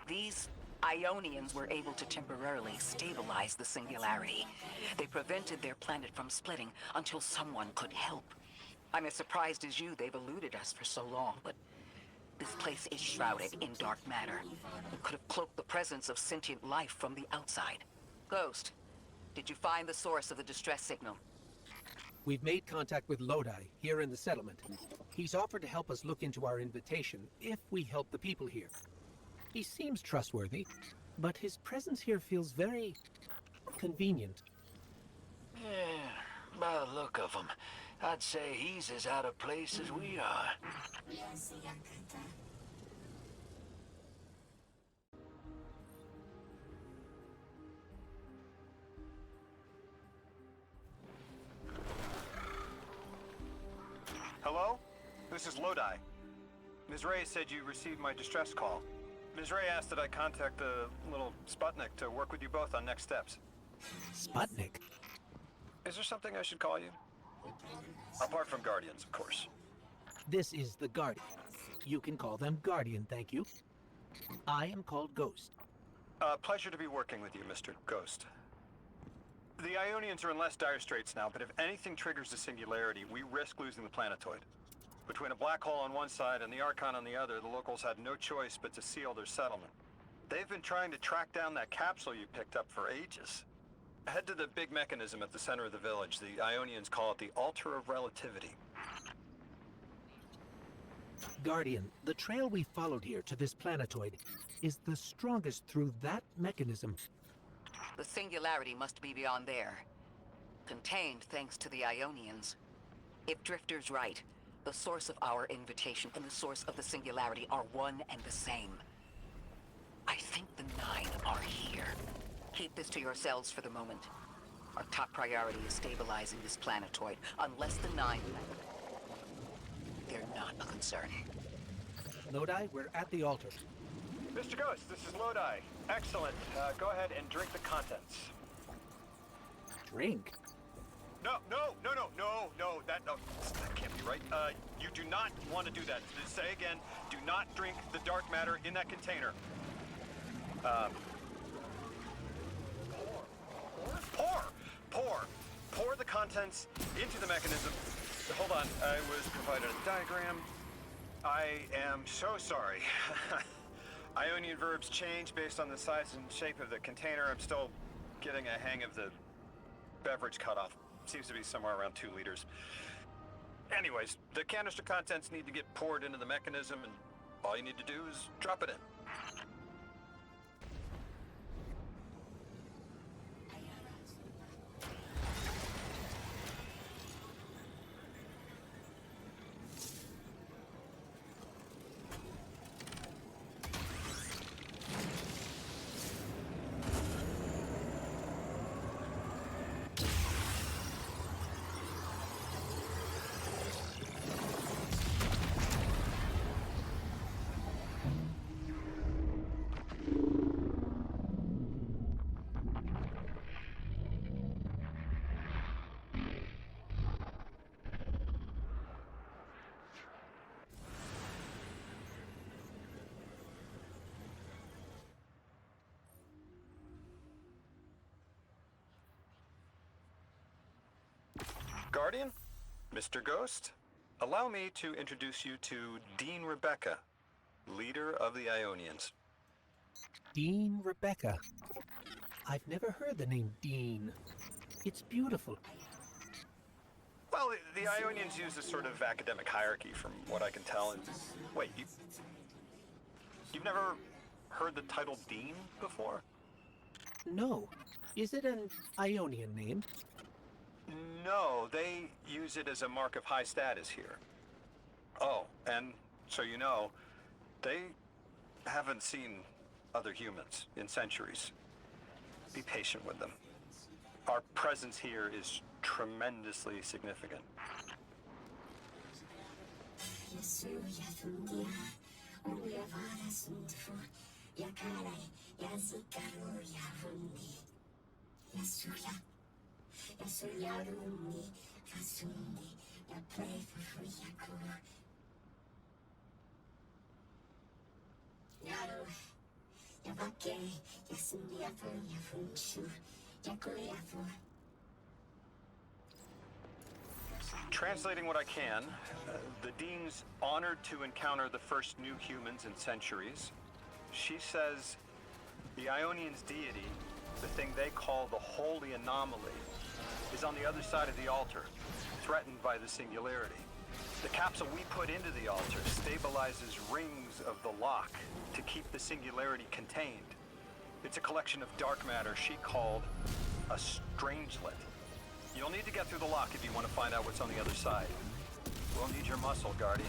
These Ionians were able to temporarily stabilize the singularity. They prevented their planet from splitting until someone could help. I'm as surprised as you they've eluded us for so long, but this place is shrouded in dark matter. It could have cloaked the presence of sentient life from the outside. Ghost, did you find the source of the distress signal? We've made contact with Lodi, here in the settlement. He's offered to help us look into our invitation, if we help the people here. He seems trustworthy, but his presence here feels very convenient. Yeah, by the look of him, I'd say he's as out of place as we are. Hello? This is Lodi. Ms. Ray said you received my distress call. Ms. Ray asked that I contact the little Sputnik to work with you both on next steps. Sputnik? Is there something I should call you? Apart from Guardians, of course. This is the Guardian. You can call them Guardian, thank you. I am called Ghost. Pleasure to be working with you, Mr. Ghost. The Ionians are in less dire straits now, but if anything triggers the singularity, we risk losing the planétoid. Between a black hole on one side and the Archon on the other, the locals had no choice but to seal their settlement. They've been trying to track down that capsule you picked up for ages. Head to the big mechanism at the center of the village. The Ionians call it the Altar of Relativity. Guardian, the trail we followed here to this planétoid is the strongest through that mechanism. The singularity must be beyond there. Contained thanks to the Ionians. If Drifter's right, the source of our invitation and the source of the singularity are one and the same. I think the 9 are here. Keep this to yourselves for the moment. Our top priority is stabilizing this planétoid. Unless the 9... they're not a concern. Lodi, we're at the altar. Mr. Ghost, this is Lodi. Excellent. Go ahead and drink the contents. Drink? No, that can't be right. You do not want to do that. Say again, do not drink the dark matter in that container. Pour the contents into the mechanism. Hold on, I was provided a diagram. I am so sorry. Ionian verbs change based on the size and shape of the container. I'm still getting a hang of the beverage cutoff. Seems to be somewhere around 2 liters. Anyways, the canister contents need to get poured into the mechanism, and all you need to do is drop it in. Guardian, Mr. Ghost, allow me to introduce you to Dean Rebecca, leader of the Ionians. Dean Rebecca. I've never heard the name Dean. It's beautiful. Well, the Ionians use a sort of academic hierarchy from what I can tell. And wait, you've never heard the title Dean before? No. Is it an Ionian name? No, they use it as a mark of high status here. Oh, and so you know, they haven't seen other humans in centuries. Be patient with them. Our presence here is tremendously significant. Translating what I can, the Dean's honored to encounter the first new humans in centuries. She says the Ionians' deity, the thing they call the holy anomaly, is on the other side of the altar, threatened by the singularity. The capsule we put into the altar stabilizes rings of the lock to keep the singularity contained. It's a collection of dark matter she called a strangelet. You'll need to get through the lock if you want to find out what's on the other side. We'll need your muscle, Guardian.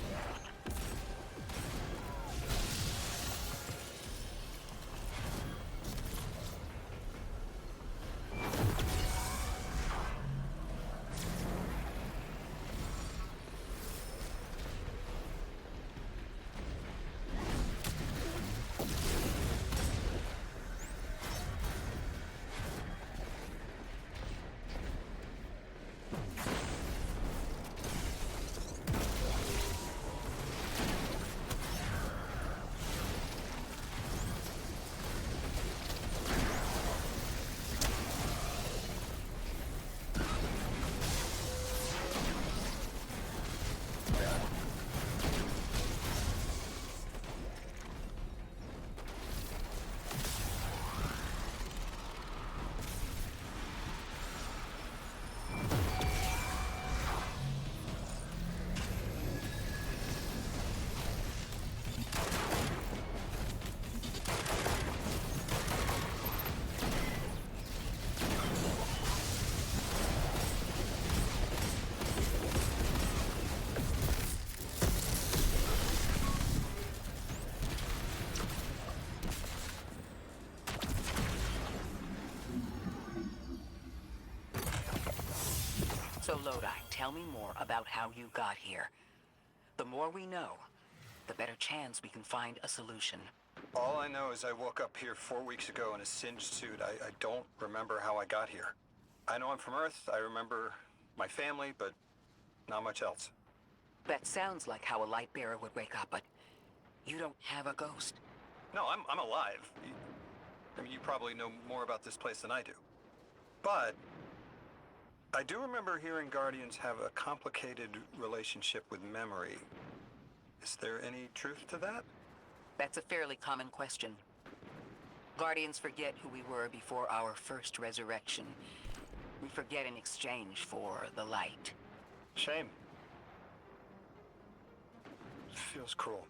So Lodi, tell me more about how you got here. The more we know, the better chance we can find a solution. All I know is I woke up here 4 weeks ago in a singed suit. I don't remember how I got here. I know I'm from Earth. I remember my family, but not much else. That sounds like how a light bearer would wake up, but you don't have a ghost. No, I'm alive. I mean, you probably know more about this place than I do. But I do remember hearing Guardians have a complicated relationship with memory. Is there any truth to that? That's a fairly common question. Guardians forget who we were before our first resurrection. We forget in exchange for the light. Shame. Feels cruel.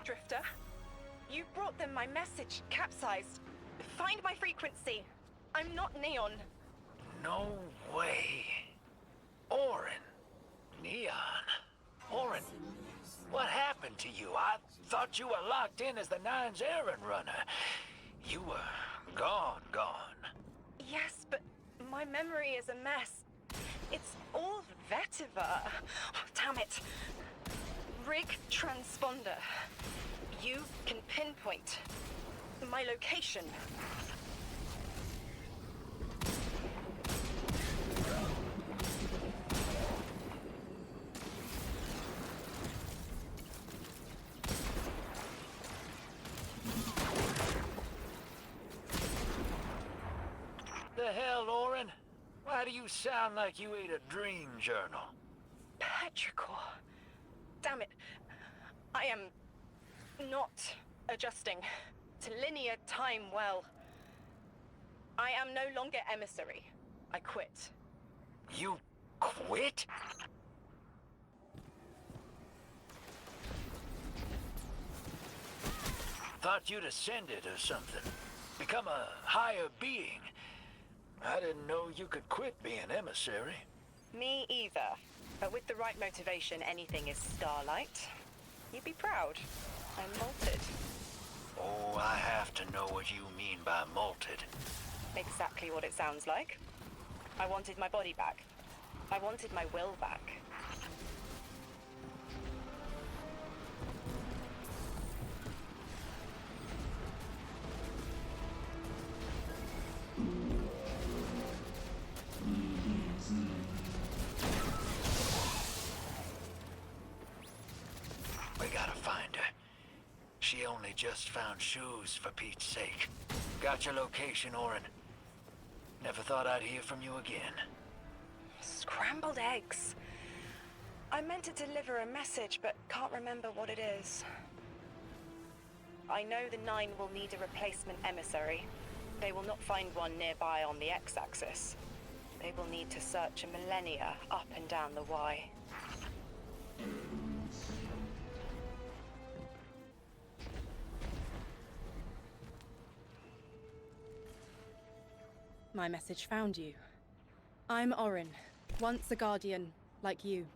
Drifter, you brought them my message, capsized. Find my frequency. I'm not Neon. No way. Orin. Neon. Orin, what happened to you? I thought you were locked in as the Nine's errand runner. You were gone. Yes, but my memory is a mess. It's all vetiver. Oh, damn it. Rig transponder. You can pinpoint my location. The hell, Orin? Why do you sound like you ate a dream journal? Petrichor. Damn it. I am not adjusting to linear time well. I am no longer emissary. I quit. You quit? Thought you'd ascended or something. Become a higher being. I didn't know you could quit being emissary. Me either. But with the right motivation, anything is starlight. You'd be proud. I'm malted. Oh, I have to know what you mean by malted. Exactly what it sounds like. I wanted my body back. I wanted my will back. We gotta find her. She only just found shoes, for Pete's sake. Got your location, Orin. Never thought I'd hear from you again. Scrambled eggs. I meant to deliver a message, but can't remember what it is. I know the Nine will need a replacement emissary. They will not find one nearby on the X-axis. They will need to search a millennia up and down the Y. My message found you. I'm Orin, once a Guardian, like you.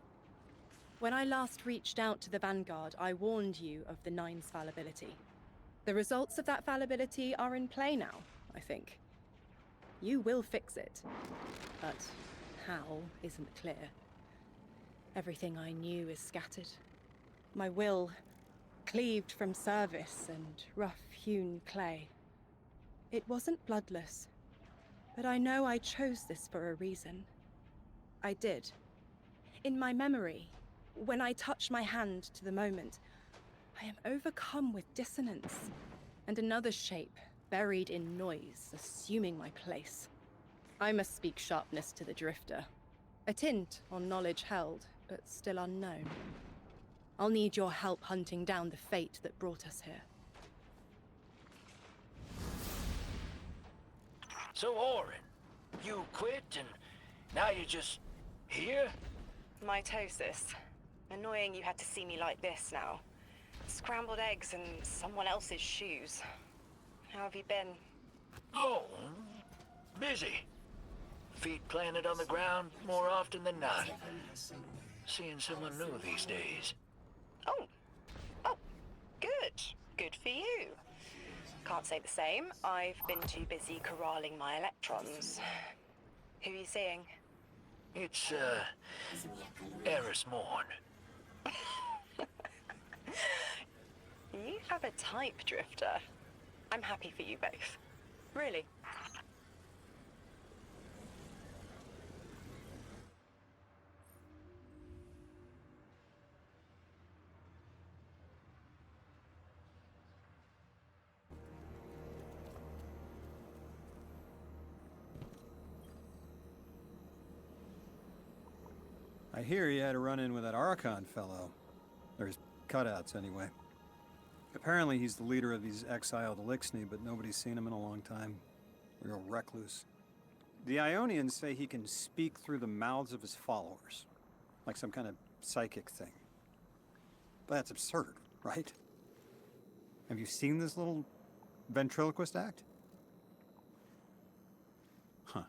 When I last reached out to the Vanguard, I warned you of the Nine's fallibility. The results of that fallibility are in play now, I think. You will fix it, but how isn't clear. Everything I knew is scattered. My will, cleaved from service and rough-hewn clay. It wasn't bloodless. But I know I chose this for a reason. I did. In my memory, when I touch my hand to the moment, I am overcome with dissonance, and another shape, buried in noise, assuming my place. I must speak sharpness to the drifter. A tint on knowledge held, but still unknown. I'll need your help hunting down the fate that brought us here. So, Orin, you quit and now you're just here? Mitosis. Annoying you had to see me like this now. Scrambled eggs and someone else's shoes. How have you been? Oh, busy. Feet planted on the ground more often than not. Seeing someone new these days. Oh, good. Good for you. Can't say the same. I've been too busy corralling my electrons. Who are you seeing? It's, Eris Morn. You have a type, Drifter. I'm happy for you both. Really. I hear you had a run-in with that Archon fellow. Or his cutouts, anyway. Apparently he's the leader of these exiled Elixni, but nobody's seen him in a long time. Real recluse. The Ionians say he can speak through the mouths of his followers. Like some kind of psychic thing. But that's absurd, right? Have you seen this little ventriloquist act? Huh.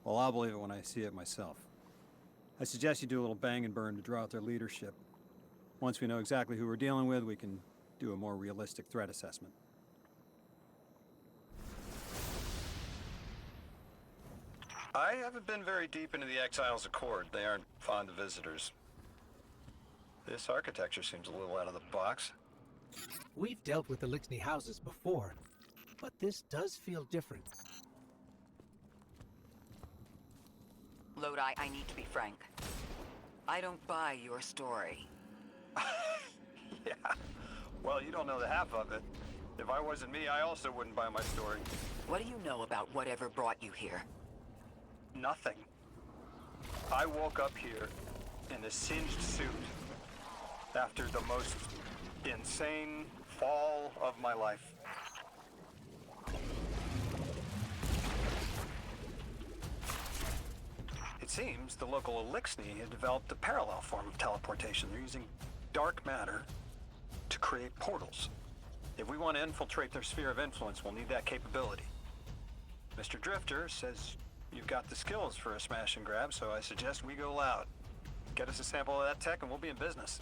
Well, I'll believe it when I see it myself. I suggest you do a little bang and burn to draw out their leadership. Once we know exactly who we're dealing with, we can do a more realistic threat assessment. I haven't been very deep into the Exiles' Accord. They aren't fond of visitors. This architecture seems a little out of the box. We've dealt with the Elixni houses before, but this does feel different. Lodi, I need to be frank. I don't buy your story. Yeah. Well, you don't know the half of it. If I wasn't me, I also wouldn't buy my story. What do you know about whatever brought you here? Nothing. I woke up here in a singed suit after the most insane fall of my my life. It seems the local Elixni had developed a parallel form of teleportation. They're using dark matter to create portals. If we want to infiltrate their sphere of influence, we'll need that capability. Mr. Drifter says you've got the skills for a smash and grab, so I suggest we go loud. Get us a sample of that tech and we'll be in business.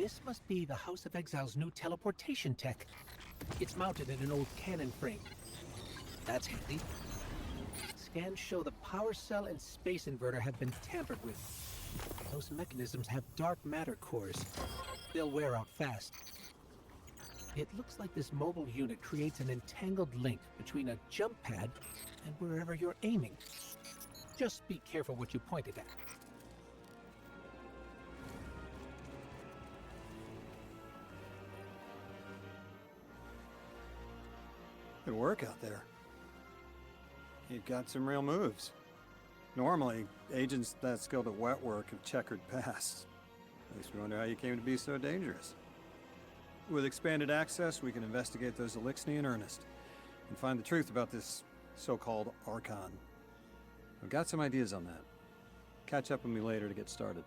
This must be the House of Exile's new teleportation tech. It's mounted in an old cannon frame. That's handy. Scans show the power cell and space inverter have been tampered with. Those mechanisms have dark matter cores. They'll wear out fast. It looks like this mobile unit creates an entangled link between a jump pad and wherever you're aiming. Just be careful what you point it at. Good work out there. You've got some real moves. Normally, agents that skilled at wet work have checkered pasts. Makes me wonder how you came to be so dangerous. With expanded access, we can investigate those Elixni in earnest and find the truth about this so-called Archon. I've got some ideas on that. Catch up with me later to get started.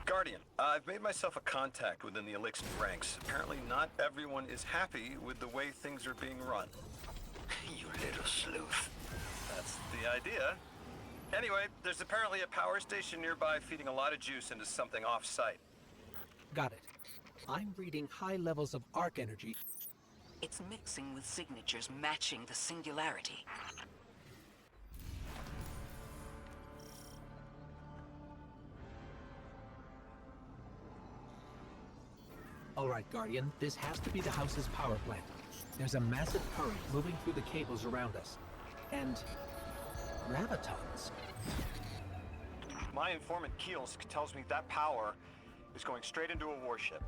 Guardian, I've made myself a contact within the Elixir ranks. Apparently not everyone is happy with the way things are being run. You little sleuth. That's the idea. Anyway, there's apparently a power station nearby feeding a lot of juice into something off-site. Got it. I'm reading high levels of arc energy. It's mixing with signatures matching the singularity. All right, Guardian, this has to be the house's power plant. There's a massive current moving through the cables around us. And gravitons. My informant Keels tells me that power is going straight into a warship.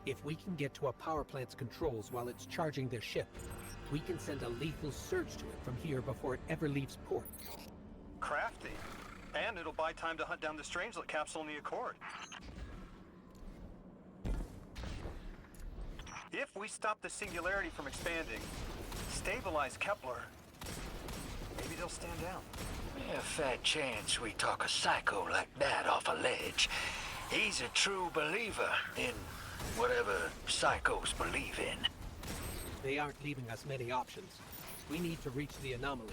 If we can get to a power plant's controls while it's charging their ship, we can send a lethal surge to it from here before it ever leaves port. Crafty. And it'll buy time to hunt down the Strangelet capsule in the Accord. If we stop the singularity from expanding, stabilize Kepler, maybe Maybe they'll stand down. A fat chance we talk a psycho like that off a ledge. He's a true believer in whatever psychos believe in. They aren't leaving us many options. We need to reach the anomaly.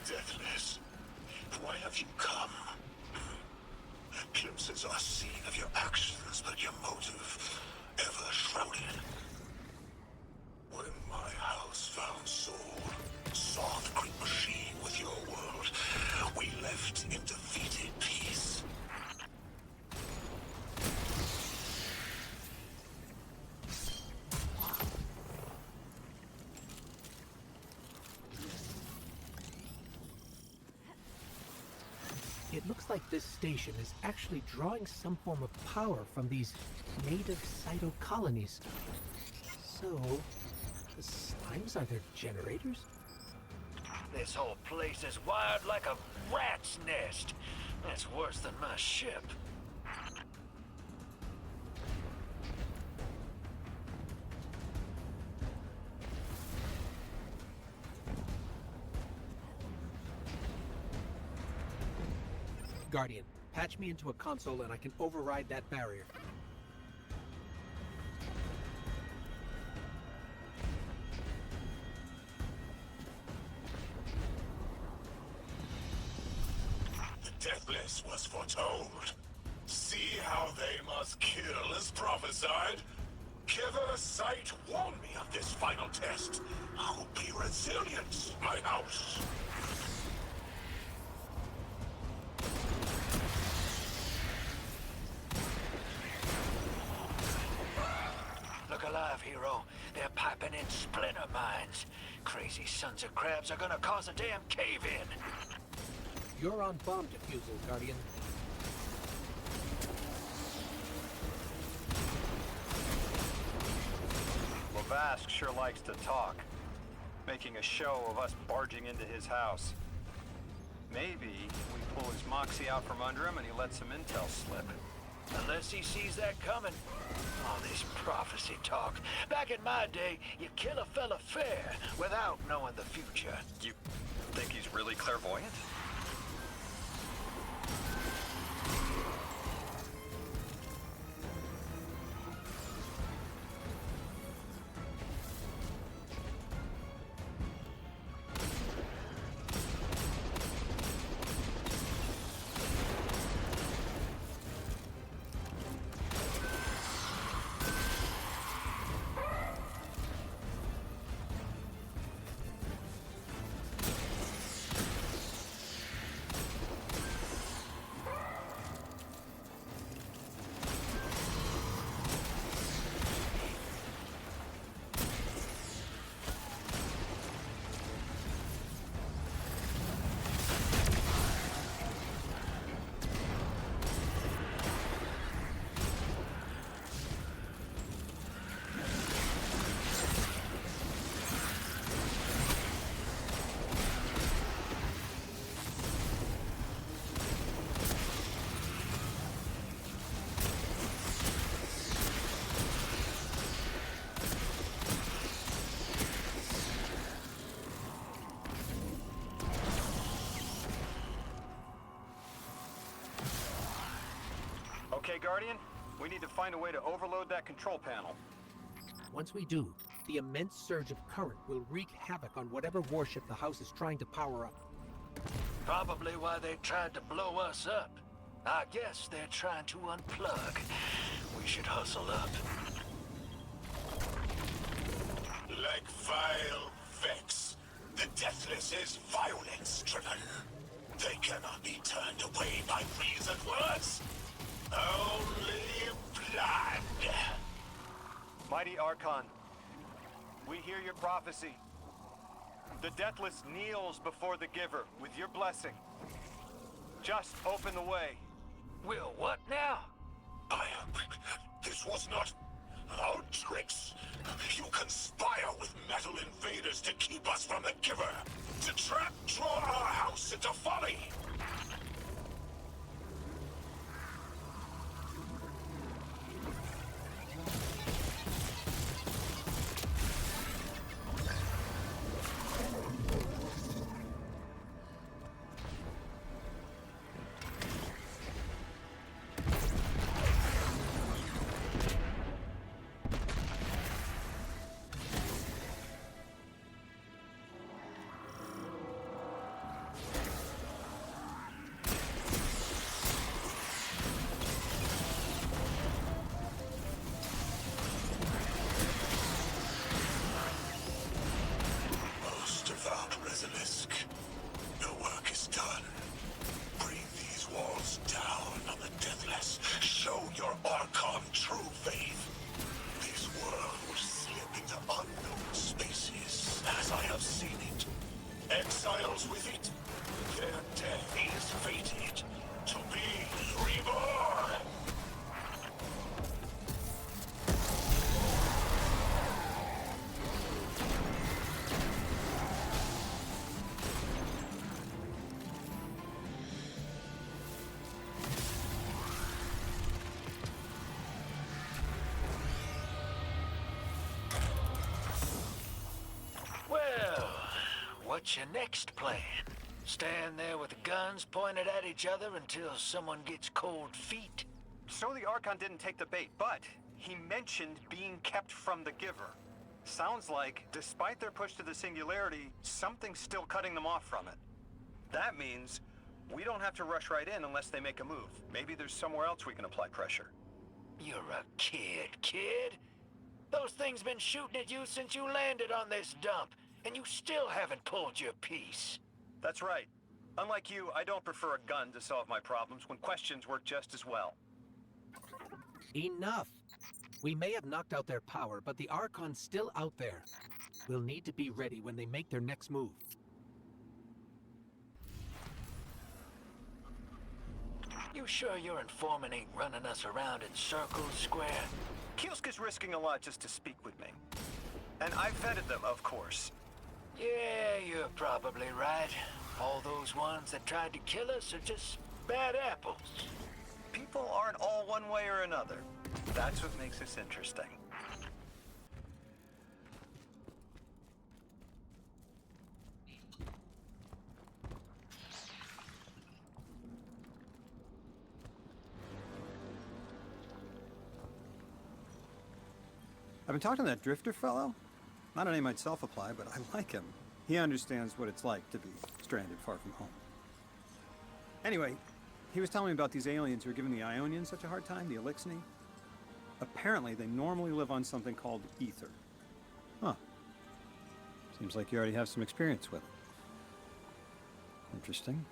Deathless, why have you come? Glimpses are seen of your actions, but your motive ever shrouded. When my house found soul, saw the great machine with your world, we left in defeated peace. It looks like this station is actually drawing some form of power from these native cytocolonies. So, the slimes are their generators? This whole place is wired like a rat's nest. That's worse than my ship. Guardian, patch me into a console and I can override that barrier. The deathless was foretold. See how they must kill as prophesied? Kepler sight warned me of this final test. I'll be resilient, my house. Look alive, hero. They're piping in splinter mines. Crazy sons of crabs are gonna cause a damn cave-in. You're on bomb defusal, Guardian. Lavask sure likes to talk, making a show of us barging into his house. Maybe we pull his moxie out from under him and he lets some intel slip. Unless he sees that coming. All this prophecy talk. Back in my day, you kill a fella fair without knowing the future. You think he's really clairvoyant? Okay, Guardian, we need to find a way to overload that control panel. Once we do, the immense surge of current will wreak havoc on whatever warship the house is trying to power up. Probably why they tried to blow us up. I guess they're trying to unplug. We should hustle up. Like vile Vex, the deathless is violence-driven. They cannot be turned away by reasoned words. Only blood. Mighty Archon, we hear your prophecy. The Deathless kneels before the Giver with your blessing. Just open the way. Will what now? This was not our tricks. You conspire with metal invaders to keep us from the Giver. To draw our house into folly. what's your next plan? Stand there with the guns pointed at each other until someone gets cold feet? So the Archon didn't take the bait, but he mentioned being kept from the Giver. Sounds like, despite their push to the singularity, something's still cutting them off from it. That means we don't have to rush right in unless they make a move. Maybe there's somewhere else we can apply pressure. You're a kid. Those things been shooting at you since you landed on this dump, and you still haven't pulled your piece. That's right. Unlike you, I don't prefer a gun to solve my problems when questions work just as well. Enough! We may have knocked out their power, but the Archon's still out there. We'll need to be ready when they make their next move. You sure your informant ain't running us around in circles, Square? Kielsk is risking a lot just to speak with me. And I vetted them, of course. Yeah, you're probably right. All those ones that tried to kill us are just bad apples. People aren't all one way or another. That's what makes this interesting. I've been talking to that drifter fellow. Not a name I'd self-apply, but I like him. He understands what it's like to be stranded far from home. Anyway, he was telling me about these aliens who are giving the Ionians such a hard time, the Elixni. Apparently, they normally live on something called ether. Huh. Seems like you already have some experience with it. Interesting.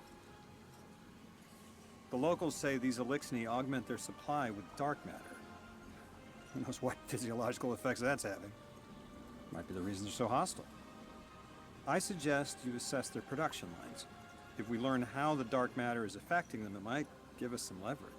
The locals say these Elixni augment their supply with dark matter. Who knows what physiological effects that's having. Might be the reason they're so hostile. I suggest you assess their production lines. If we learn how the dark matter is affecting them, it might give us some leverage.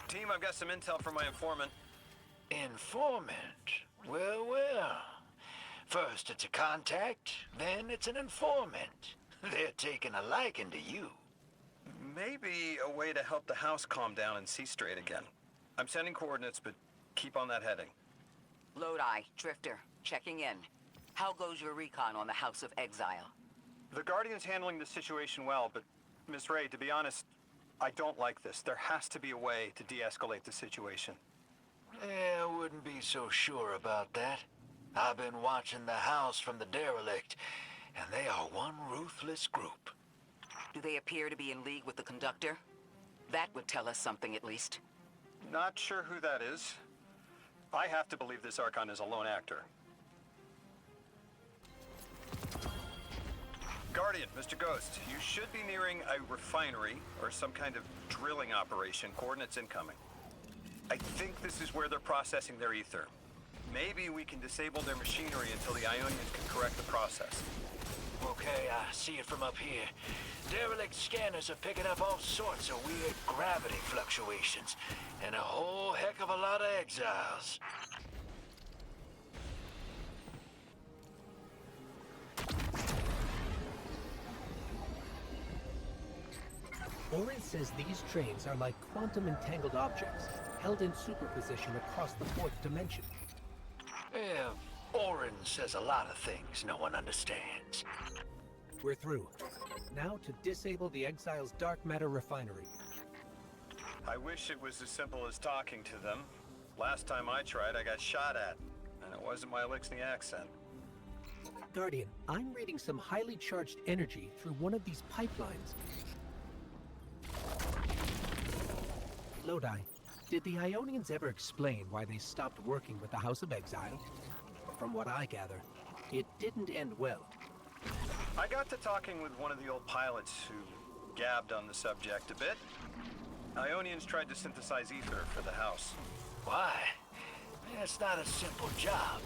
Team, I've got some intel from my informant. Informant? Well, well. First it's a contact, then it's an informant. They're taking a liking to you. Maybe a way to help the house calm down and see straight again. I'm sending coordinates, but keep on that heading. Lodi, Drifter, checking in. How goes your recon on the House of Exile? The Guardian's handling the situation well, but Miss Ray, to be honest, I don't like this. There has to be a way to de-escalate the situation. I wouldn't be so sure about that. I've been watching the house from the derelict, and they are one ruthless group. Do they appear to be in league with the conductor? That would tell us something at least. Not sure who that is. I have to believe this Archon is a lone actor. Guardian, Mr. Ghost, you should be nearing a refinery or some kind of drilling operation. Coordinates incoming. I think this is where they're processing their ether. Maybe we can disable their machinery until the Ionians can correct the process. Okay, I see it from up here. Derelict scanners are picking up all sorts of weird gravity fluctuations, and a whole heck of a lot of exiles. Orin says these trains are like quantum entangled objects, held in superposition across the fourth dimension. Yeah, Orin says a lot of things no one understands. We're through. Now to disable the Exile's dark matter refinery. I wish it was as simple as talking to them. Last time I tried, I got shot at, and it wasn't my Elixni accent. Guardian, I'm reading some highly charged energy through one of these pipelines. Lodi, did the Ionians ever explain why they stopped working with the House of Exile? From what I gather, it didn't end well. I got to talking with one of the old pilots who gabbed on the subject a bit. Ionians tried to synthesize ether for the house. Why? It's not a simple job.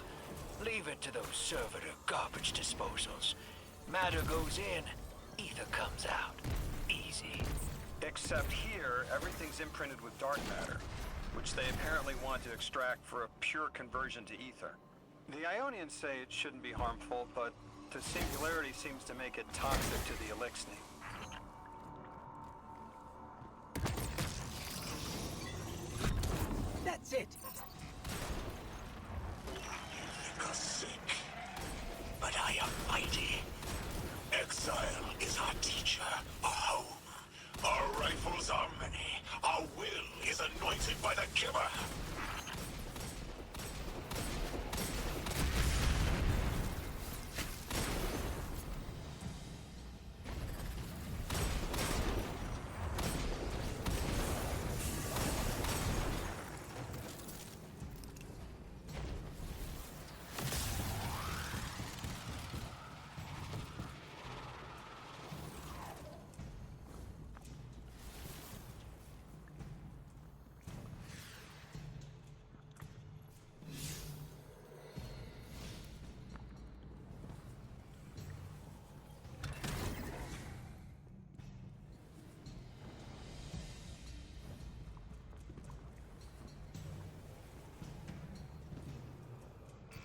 Leave it to those servitor garbage disposals. Matter goes in, ether comes out. Easy. Except here, everything's imprinted with dark matter, which they apparently want to extract for a pure conversion to ether. The Ionians say it shouldn't be harmful, but the singularity seems to make it toxic to the Elixni. That's it! You think us sick, but I am mighty. Exile is our teacher, our home. Our rifles are many. Our will is anointed by the giver.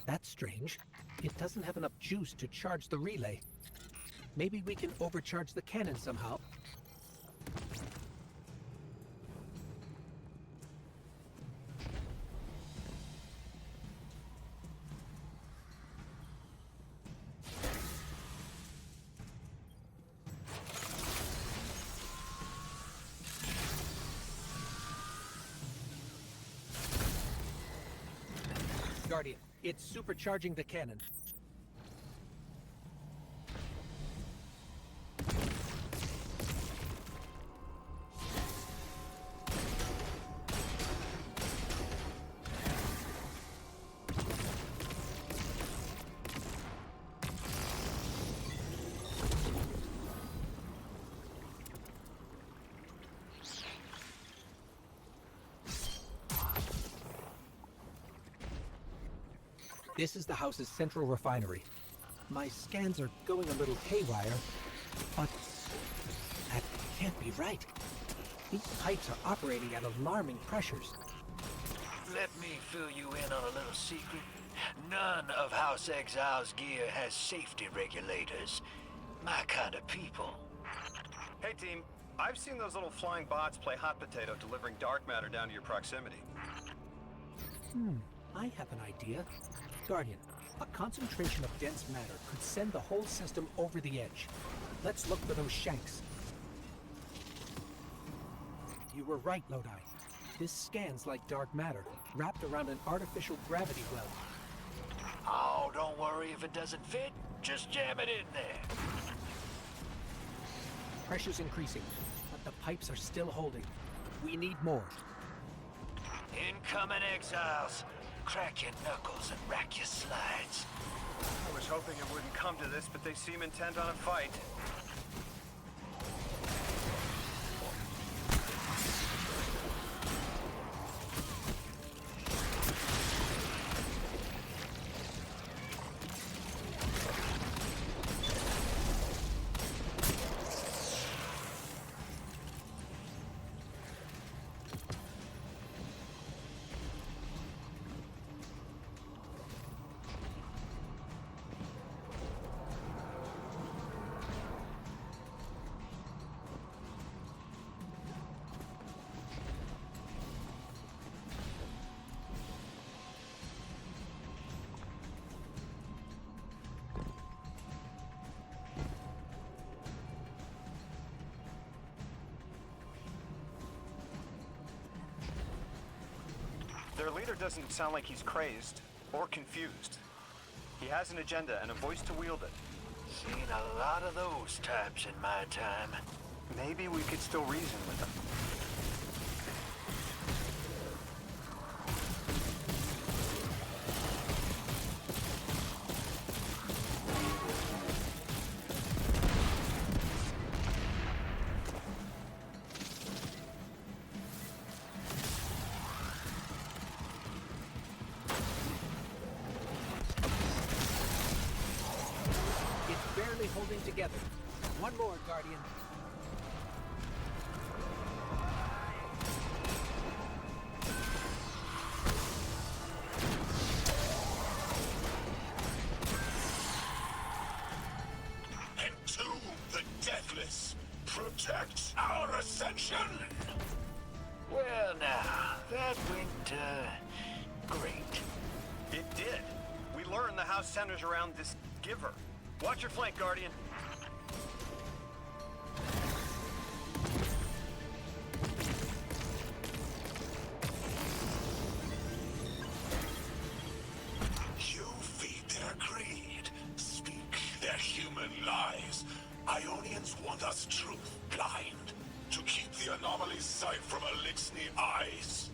That's strange. It doesn't have enough juice to charge the relay. Maybe we can overcharge the cannon somehow. Guardian, it's supercharging the cannon. This is the house's central refinery. My scans are going a little haywire, but that can't be right. These pipes are operating at alarming pressures. Let me fill you in on a little secret. None of House Exile's gear has safety regulators. My kind of people. Hey team, I've seen those little flying bots play hot potato delivering dark matter down to your proximity. I have an idea. Guardian, a concentration of dense matter could send the whole system over the edge. Let's look for those shanks. You were right, Lodi. This scans like dark matter, wrapped around an artificial gravity well. Oh, don't worry if it doesn't fit. Just jam it in there. Pressure's increasing, but the pipes are still holding. We need more. Incoming exiles. Crack your knuckles and rack your slides. I was hoping it wouldn't come to this, but they seem intent on a fight. Their leader doesn't sound like he's crazed or confused. He has an agenda and a voice to wield it. Seen a lot of those types in my time. Maybe we could still reason with him. Holding together. One more, Guardian. Entomb the deathless. Protect our ascension. Well now, that went, great. It did. We learned the house centers around this giver. Watch your flank, Guardian. You feed their greed, speak their human lies. Ionians want us truth blind, to keep the anomaly's sight from Elixni eyes.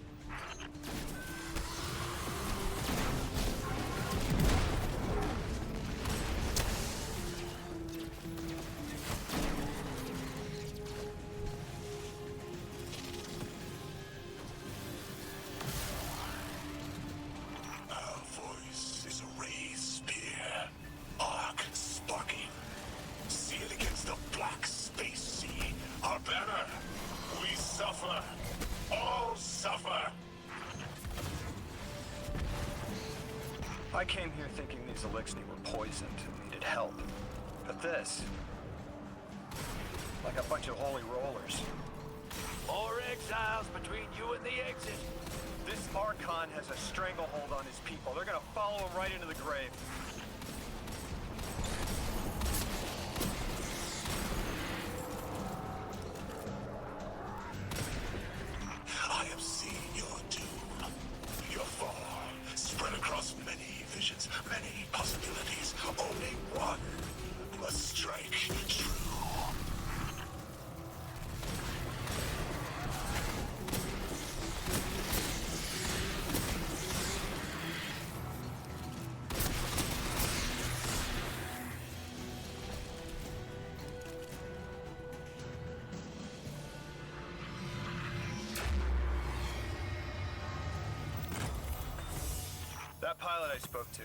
I came here thinking these Elixni were poisoned and needed help. But this... like a bunch of holy rollers. More exiles between you and the exit. This Archon has a stranglehold on his people. They're gonna follow him right into the grave. I have seen your doom, your fall, spread across many visions, many possibilities. Only one must strike true. That pilot I spoke to,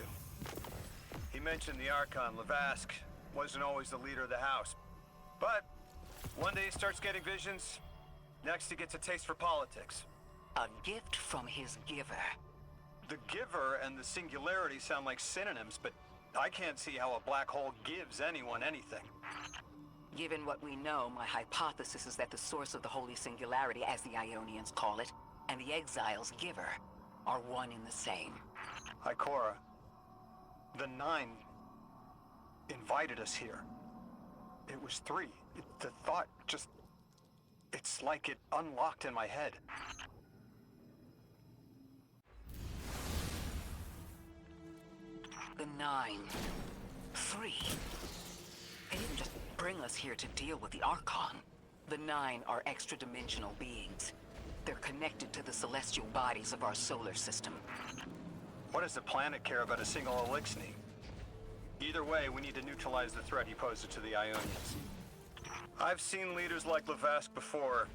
he mentioned the Archon, Lavask, wasn't always the leader of the house. But one day he starts getting visions, Next, he gets a taste for politics. A gift from his giver. The giver and the singularity sound like synonyms, but I can't see how a black hole gives anyone anything. Given what we know, my hypothesis is that the source of the holy singularity, as the Ionians call it, and the exile's giver are one and the same. Ikora, the Nine invited us here. It was three. The thought just... It's like it unlocked in my head. The Nine. Three. They didn't just bring us here to deal with the Archon. The Nine are extra-dimensional beings. They're connected to the celestial bodies of our solar system. What does the planet care about a single Elixni? Either way, we need to neutralize the threat he poses to the Ionians. I've seen leaders like Lavask before.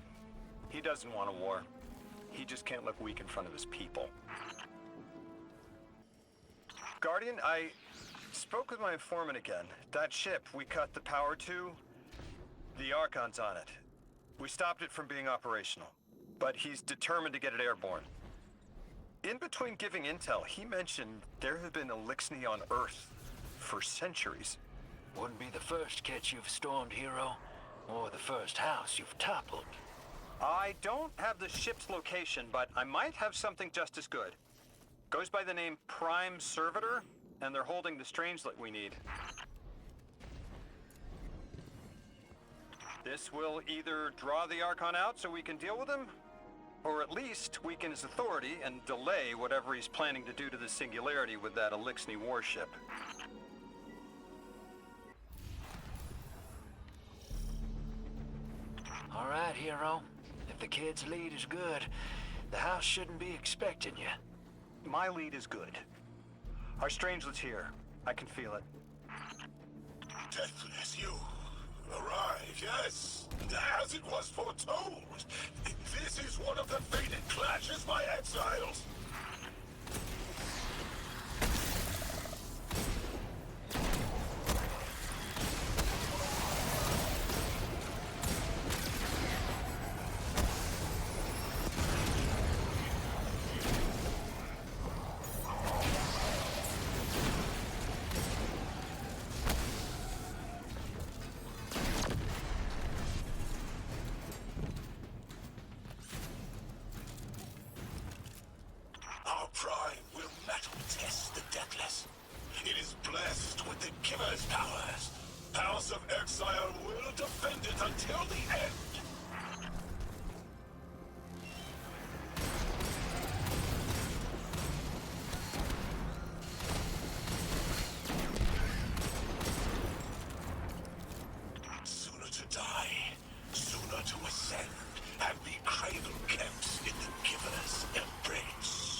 He doesn't want a war. He just can't look weak in front of his people. Guardian, I spoke with my informant again. That ship we cut the power to, the Archon's on it. We stopped it from being operational, but he's determined to get it airborne. In between giving intel, he mentioned there have been Elixni on Earth for centuries. Wouldn't be the first ketch you've stormed, hero, or the first house you've toppled. I don't have the ship's location, but I might have something just as good. Goes by the name Prime Servitor, and they're holding the Strangelet we need. This will either draw the Archon out so we can deal with him, or at least weaken his authority and delay whatever he's planning to do to the Singularity with that Elixni warship. All right, hero. If the kid's lead is good, the house shouldn't be expecting you. My lead is good. Our Strangelet's here. I can feel it. Deathless, you arrived, yes. As it was foretold. This is one of the fated clashes, my exiles. Our prime will metal test the deathless. It is blessed with the giver's powers. House of Exile will defend it until the end. Sooner to die, sooner to ascend, and be cradle kept in the giver's embrace.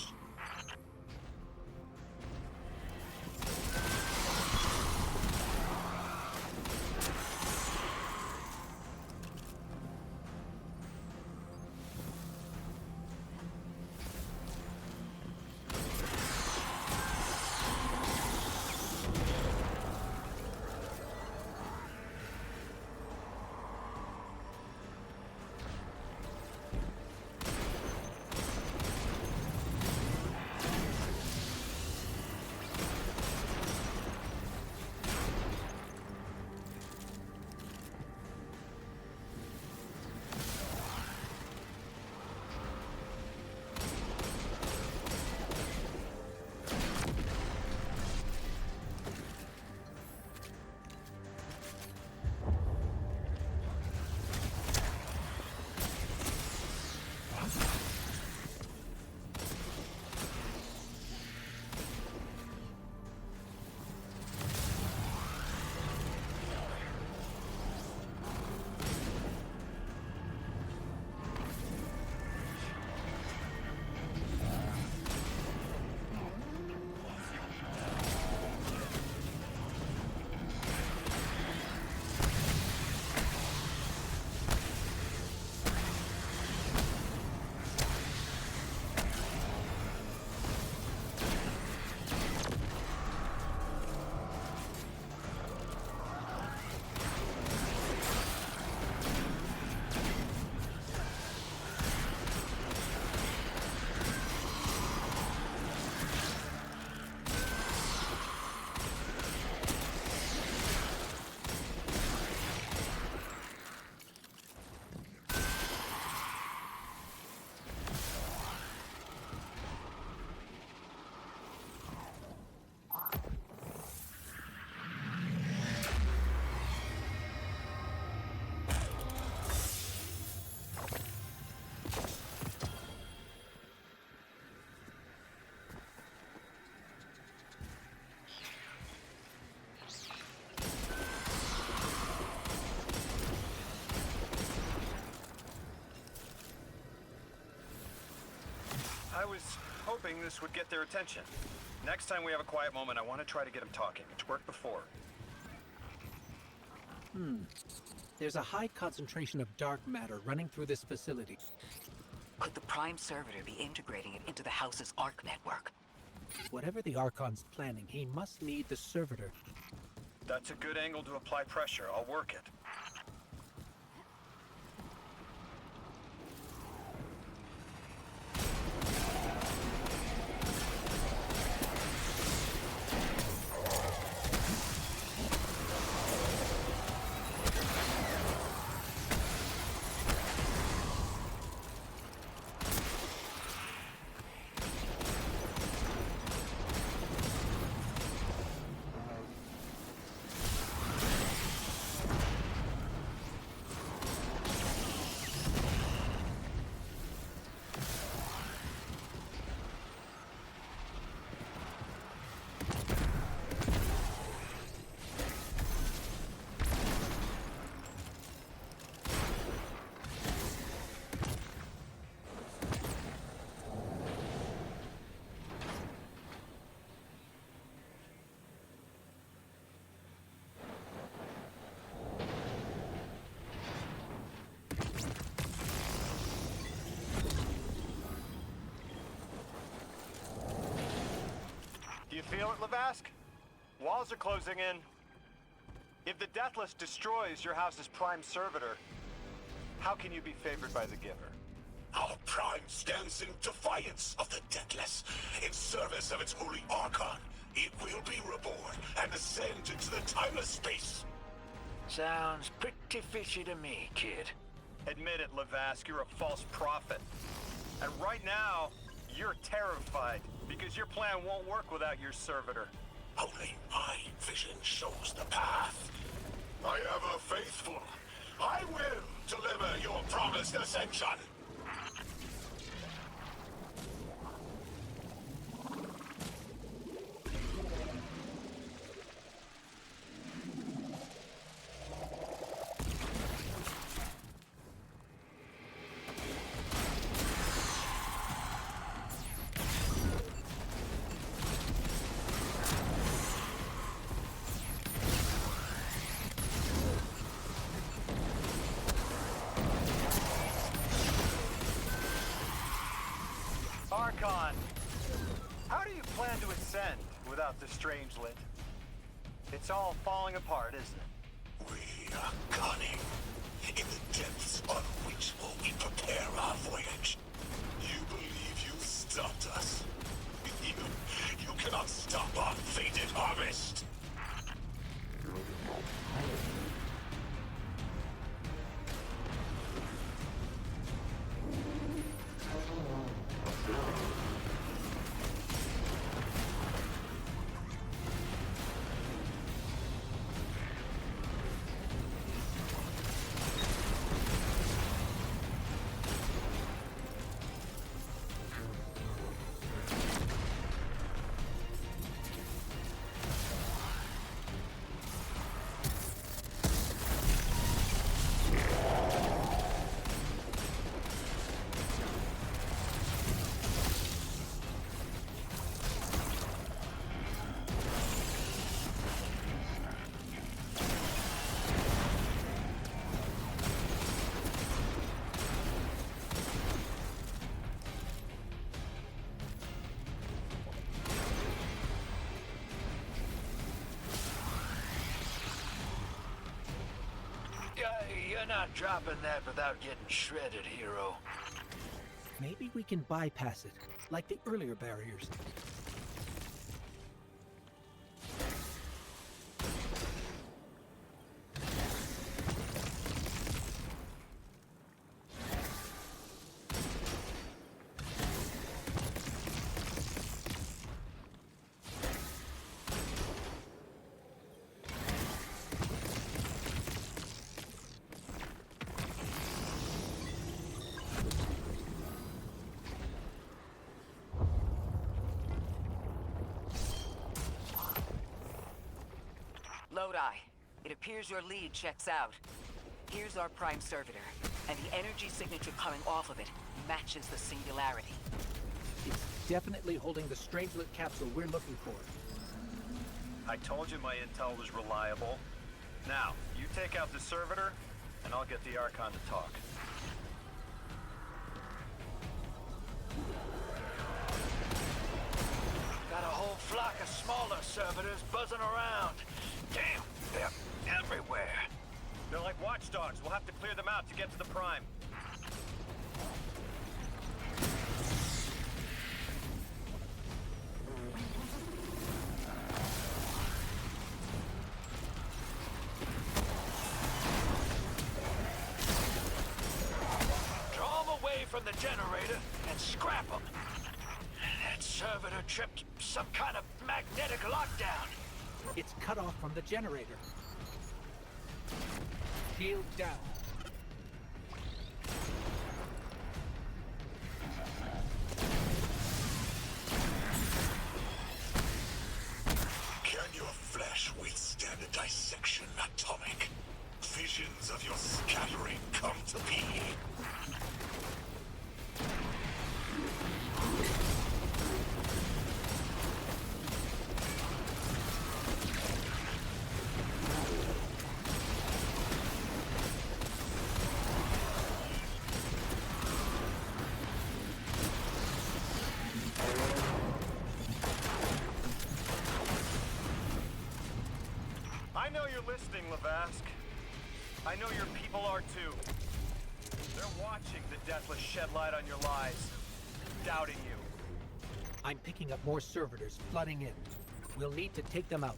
was hoping this would get their attention. Next time we have a quiet moment, I want to try to get them talking. It's worked before. There's a high concentration of dark matter running through this facility. Could the Prime Servitor be integrating it into the house's Arc network? Whatever the Archon's planning, he must need the Servitor. That's a good angle to apply pressure. I'll work it. Do you feel it, Lavask? Walls are closing in. If the Deathless destroys your house's Prime Servitor, how can you be favored by the Giver? Our Prime stands in defiance of the Deathless. In service of its holy Archon, it will be reborn and ascend into the timeless space. Sounds pretty fishy to me, kid. Admit it, Lavask, you're a false prophet. And right now, you're terrified, because your plan won't work without your servitor. Only my vision shows the path. I am a faithful. I will deliver your promised ascension. Archon, how do you plan to ascend without the Strangelet? It's all falling apart, isn't it? We are cunning. In the depths unreachable, we prepare our voyage. You believe you stopped us? You cannot stop our fated harvest. You're not dropping that without getting shredded, hero. Maybe we can bypass it, like the earlier barriers. Lodi, it appears your lead checks out. Here's our Prime Servitor, and the energy signature coming off of it matches the singularity. It's definitely holding the strangelet capsule we're looking for. I told you my intel was reliable. Now, you take out the servitor, and I'll get the Archon to talk. Got a whole flock of smaller servitors buzzing around. Damn, they're everywhere. They're like watchdogs. We'll have to clear them out to get to the Prime. Draw them away from the generator and scrap them. That servitor tripped some kind of magnetic lockdown. It's cut off from the generator. Shield down. Can your flesh withstand a dissection, Atomic? Visions of your scattering come to be. I know you're listening, Lavask. I know your people are too. They're watching the Deathless shed light on your lives, doubting you. I'm picking up more servitors flooding in. We'll need to take them out.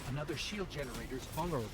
Another shield generator's vulnerable.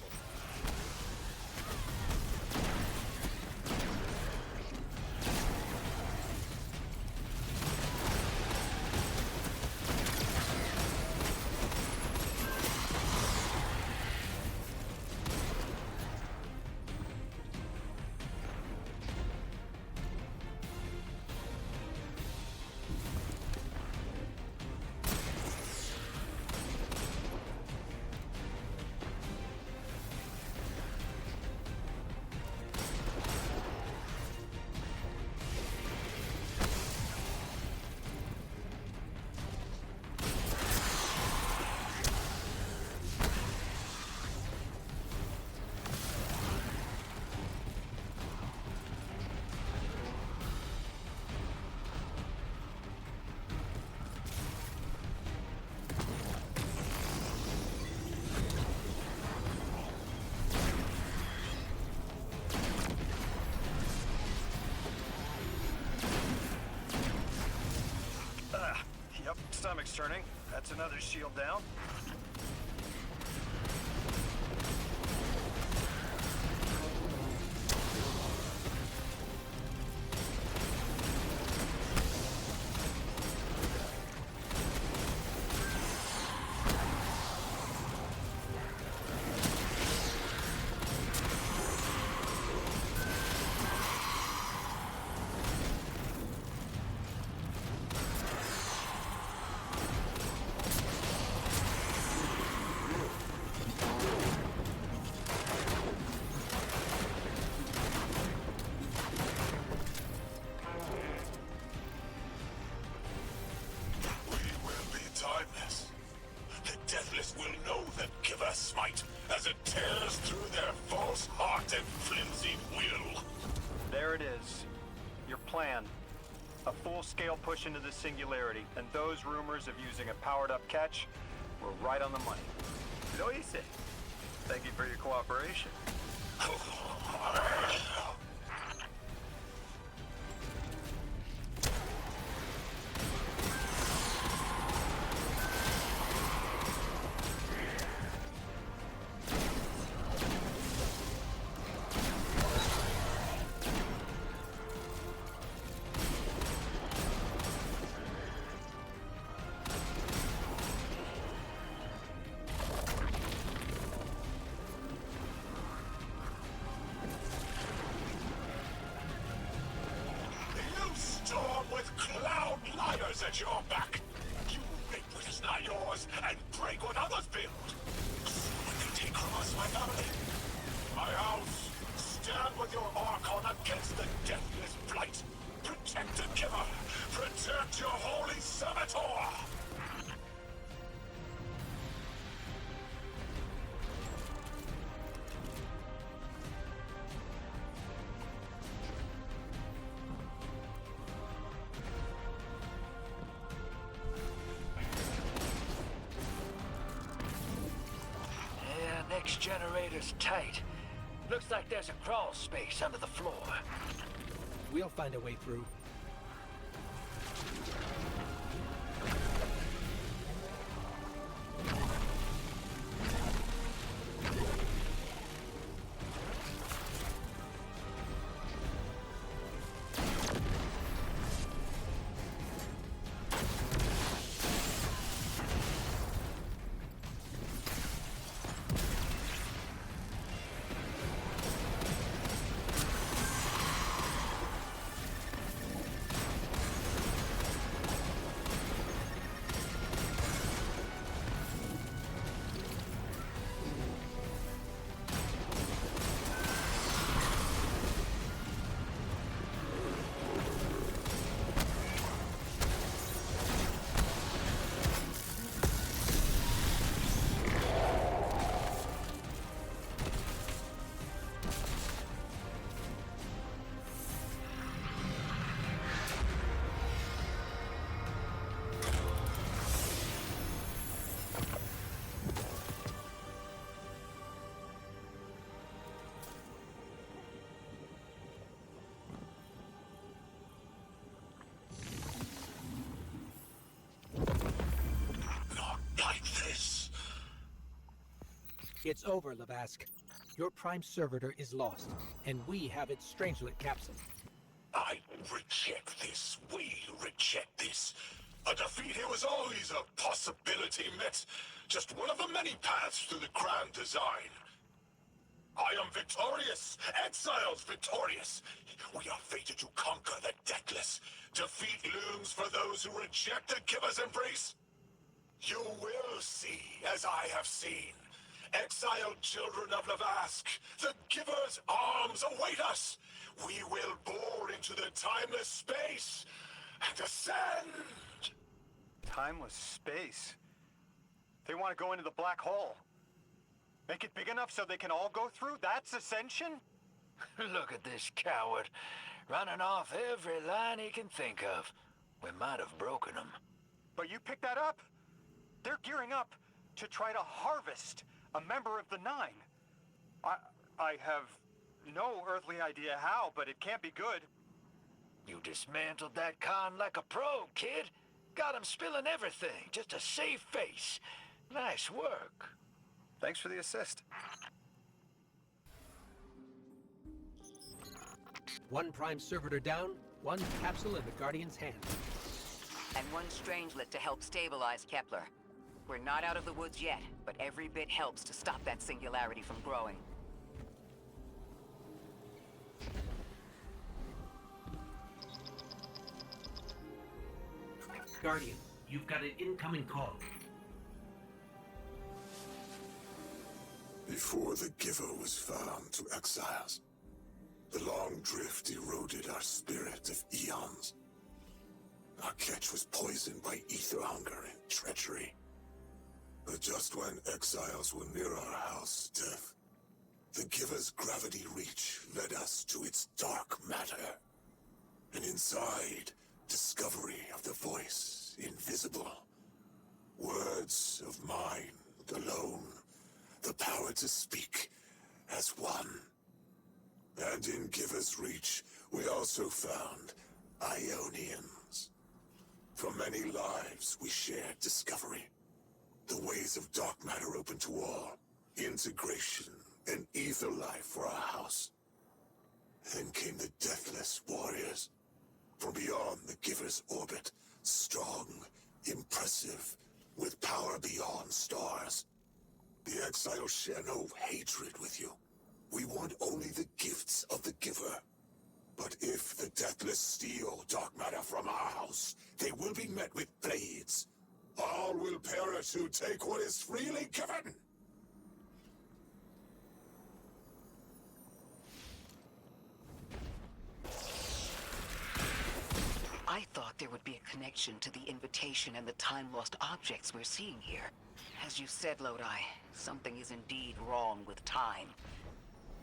Yep, stomach's turning. That's another shield down. Smite as it tears through their false heart and flimsy will. There it is. Your plan. A full-scale push into the singularity, and those rumors of using a powered-up catch were right on the money. Lo hice. Thank you for your cooperation. liars at your back. You make what is not yours and break what others build. What you take from us, my family? My house. Stand with your Archon against the deathless blight. Protect the giver. Protect your holy Saboteur. Next generator's tight. Looks like there's a crawl space under the floor. We'll find a way through. It's over, Lavask. Your prime servitor is lost, and we have its strangelet capsule. I reject this. We reject this. A defeat here was always a possibility, Met. Just one of the many paths to the grand design. I am victorious. Exiles victorious. We are fated to conquer the deathless. Defeat looms for those who reject the giver's embrace. You will see, as I have seen. Exiled children of Lavask, the giver's arms await us. We will bore into the timeless space and ascend. Timeless space? They want to go into the black hole. Make it big enough so they can all go through? That's ascension? Look at this coward, running off every line he can think of. We might have broken him. But you picked that up? They're gearing up to try to harvest a member of the Nine. I have no earthly idea how, but it can't be good. You dismantled that con like a pro, kid. Got him spilling everything, just to save face. Nice work. Thanks for the assist. One prime servitor down, one capsule in the Guardian's hand. And one strangelet to help stabilize Kepler. We're not out of the woods yet, but every bit helps to stop that singularity from growing. Guardian, you've got an incoming call. Before the giver was found to exiles, the long drift eroded our spirit of eons. Our catch was poisoned by ether hunger and treachery. But just when exiles were near our house, death, the giver's gravity reach led us to its dark matter. And inside, discovery of the voice invisible. Words of mind alone, the power to speak as one. And in giver's reach, we also found Ionians. For many lives, we shared discovery. The ways of dark matter open to all. Integration and ether life for our house. Then came the deathless warriors. From beyond the giver's orbit. Strong, impressive, with power beyond stars. The exiles share no hatred with you. We want only the gifts of the giver. But if the Deathless steal dark matter from our house, they will be met with blades. All will perish who take what is freely given. I thought there would be a connection to the invitation and the time-lost objects we're seeing here. As you said, Lodi, something is indeed wrong with time.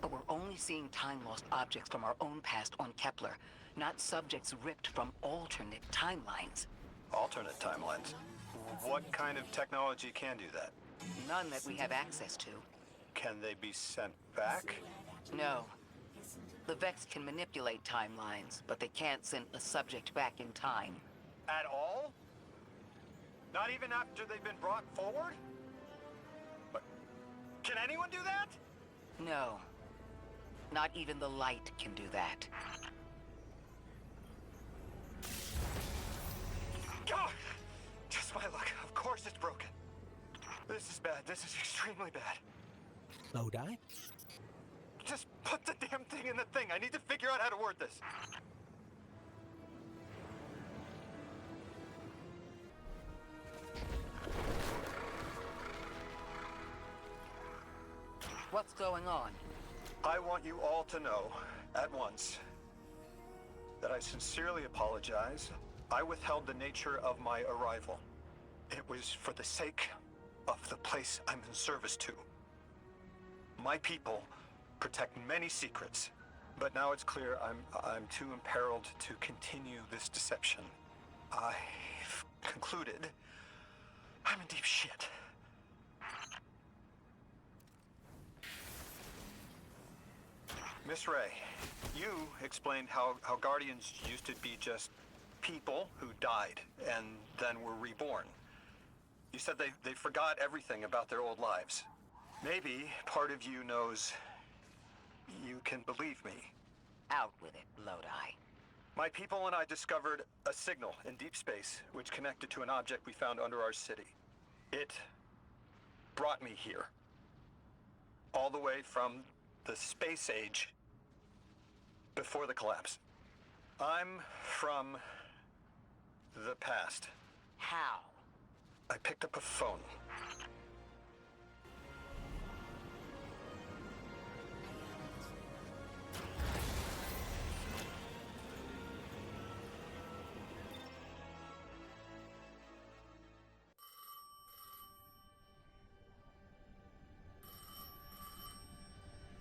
But we're only seeing time-lost objects from our own past on Kepler, not subjects ripped from alternate timelines. Alternate timelines? What kind of technology can do that? None that we have access to. Can they be sent back? No. The Vex can manipulate timelines, but they can't send a subject back in time. At all? Not even after they've been brought forward? But can anyone do that? No. Not even the light can do that. God! Just my luck. Of course it's broken. This is bad. This is extremely bad. Lodi? Just put the damn thing in the thing. I need to figure out how to word this. What's going on? I want you all to know, at once, that I sincerely apologize. I withheld the nature of my arrival. It was for the sake of the place I'm in service to. My people protect many secrets, but now it's clear I'm too imperiled to continue this deception. I've concluded I'm in deep shit. Miss Ray, you explained how Guardians used to be just people who died and then were reborn. You said they forgot everything about their old lives. Maybe part of you knows you can believe me. Out with it, Lodi. My people and I discovered a signal in deep space which connected to an object we found under our city. It brought me here. All the way from the space age before the collapse. I'm from the past. How? I picked up a phone.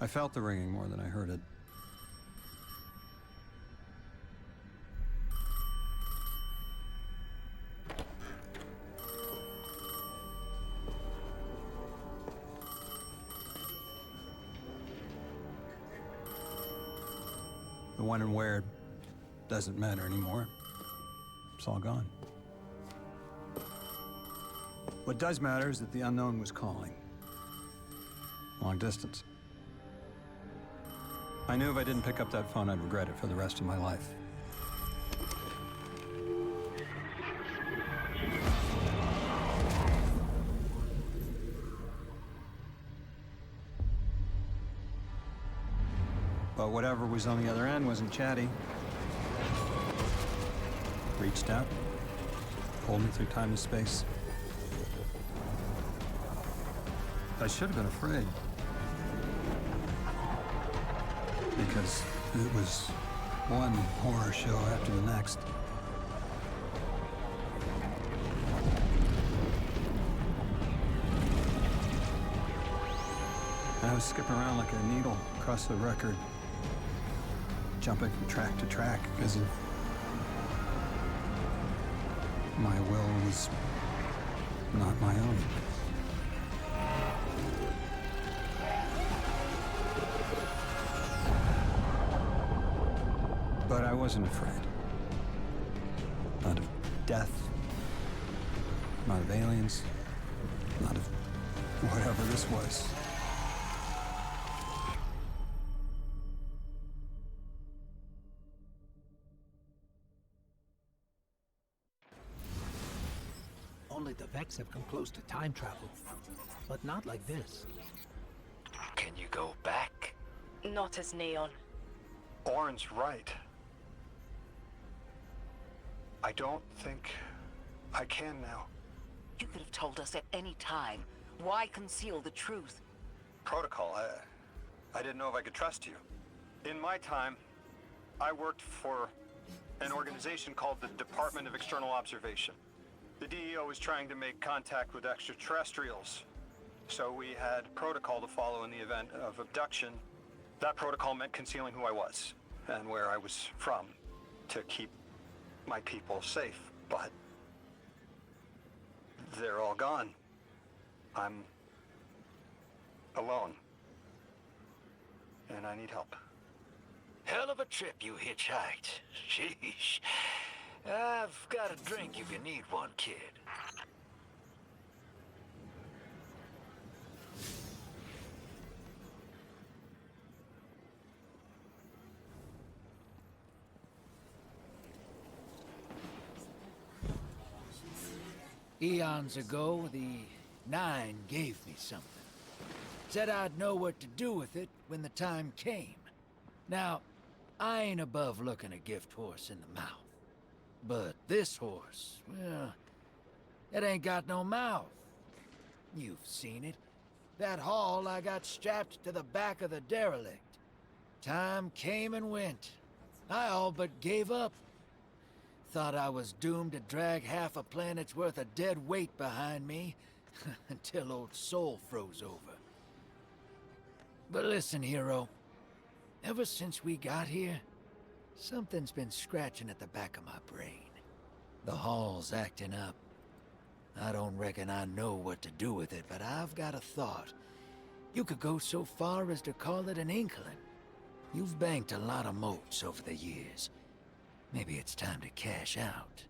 I felt the ringing more than I heard it. The when and where doesn't matter anymore. It's all gone. What does matter is that the unknown was calling. Long distance. I knew if I didn't pick up that phone, I'd regret it for the rest of my life. But whatever was on the other end wasn't chatty. Reached out, pulled me through time and space. I should have been afraid. Because it was one horror show after the next. And I was skipping around like a needle across the record, jumping from track to track as if my will was not my own. But I wasn't afraid. Not of death, not of aliens, not of whatever this was. Only the Vex have come close to time travel, but not like this. Can you go back? Not as Neon. Oren's right. I don't think I can now. You could have told us at any time. Why conceal the truth? Protocol, I didn't know if I could trust you. In my time, I worked for an organization called the Department of External Observation. The DEO was trying to make contact with extraterrestrials, so we had protocol to follow in the event of abduction. That protocol meant concealing who I was and where I was from to keep my people safe, but they're all gone. I'm alone, and I need help. Hell of a trip you hitchhiked. Sheesh. I've got a drink if you need one, kid. Eons ago, the Nine gave me something. Said I'd know what to do with it when the time came. Now, I ain't above looking a gift horse in the mouth. But this horse, well, it ain't got no mouth. You've seen it. That haul I got strapped to the back of the derelict. Time came and went. I all but gave up. Thought I was doomed to drag half a planet's worth of dead weight behind me until old Soul froze over. But listen, hero. Ever since we got here, something's been scratching at the back of my brain. The hall's acting up. I don't reckon I know what to do with it, but I've got a thought. You could go so far as to call it an inkling. You've banked a lot of motes over the years. Maybe it's time to cash out.